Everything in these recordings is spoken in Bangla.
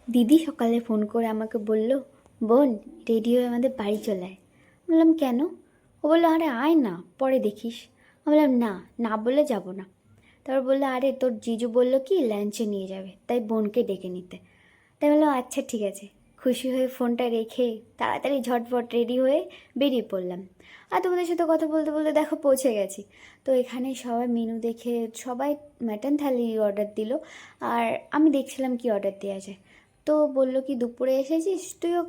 দিদি সকালে ফোন করে আমাকে বলল, বোন রেডি হয়ে আমাদের বাড়ি চলে আয়। বললাম কেন? ও বললো, আরে আয় না, পরে দেখিস। আমি বললাম না, না বলে যাব না। তারপর বললো, আরে তোর জিজু বললো কি লাঞ্চে নিয়ে যাবে, তাই বোনকে ডেকে নিতে। তাই বললাম আচ্ছা ঠিক আছে। খুশি হয়ে ফোনটা রেখে তাড়াতাড়ি ঝটফট রেডি হয়ে বেরিয়ে পড়লাম। আর তোমাদের সাথে কথা বলতে বলতে দেখো পৌঁছে গেছি। তো এখানে সবাই মেনু দেখে সবাই মাটন থালি অর্ডার দিল। আর আমি দেখছিলাম কি অর্ডার দেওয়া যায়। তো বললো কি দুপুরে এসেছিস তুইও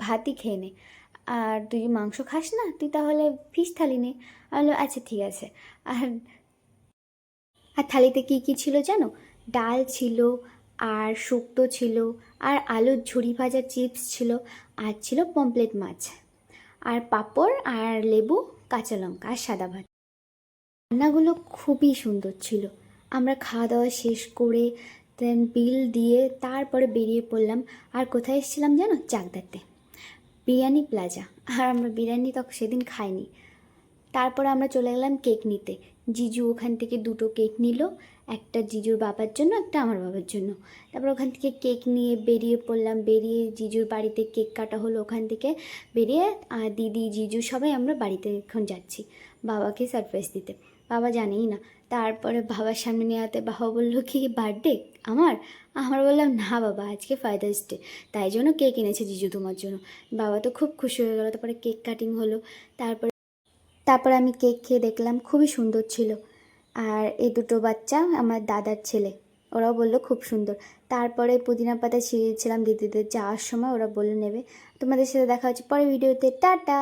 ভাতই খেয়ে নে, আর তুই মাংস খাস না, তুই তাহলে ফিশ থালি নে। আমি বললাম আচ্ছা ঠিক আছে। আর আর থালিতে কী কী ছিল জানো? ডাল ছিল, আর শুক্তো ছিল, আর আলুর ঝুরি ভাজা চিপস ছিল, আর ছিল পমপ্লেট মাছ, আর পাঁপড়, আর লেবু, কাঁচা লঙ্কা, আর সাদা ভাত। রান্নাগুলো খুবই সুন্দর ছিল। আমরা খাওয়া দাওয়া শেষ করে দেন বিল দিয়ে তারপরে বেরিয়ে পড়লাম। আর কোথায় এসেছিলাম জানো? চাকদাতে, বিরিয়ানি প্লাজা। আর আমরা বিরিয়ানি তো সেদিন খাইনি। তারপর আমরা চলে গেলাম কেক নিতে। জিজু ওখান থেকে দুটো কেক নিল, একটা জিজুর বাবার জন্য, একটা আমার বাবার জন্য। তারপর ওখান থেকে কেক নিয়ে বেরিয়ে পড়লাম। বেরিয়ে জিজুর বাড়িতে কেক কাটা হলো। ওখান থেকে বেরিয়ে দিদি জিজু সবাই আমরা বাড়িতে এখন যাচ্ছি বাবাকে সারপ্রাইজ দিতে। বাবা জানেই না। তারপরে বাবার সামনে নিয়ে আতে বাবা বললো কি বার্থডে আমার? আমরা বললাম না বাবা, আজকে ফাদার্স ডে, তাই জন্য কেক এনেছে জিজু তোমার জন্য। বাবা তো খুব খুশি হয়ে গেলো। তারপরে কেক কাটিং হলো। তারপর আমি কেক খেয়ে দেখলাম খুবই সুন্দর ছিল। আর এই দুটো বাচ্চা আমার দাদার ছেলে, ওরাও বললো খুব সুন্দর। তারপরে পুদিনা পাতা ছিঁড়েছিলাম দিদিদের যাওয়ার সময়, ওরা বললো নেবে। তোমাদের সাথে দেখা হচ্ছে পরের ভিডিওতে, টাটা।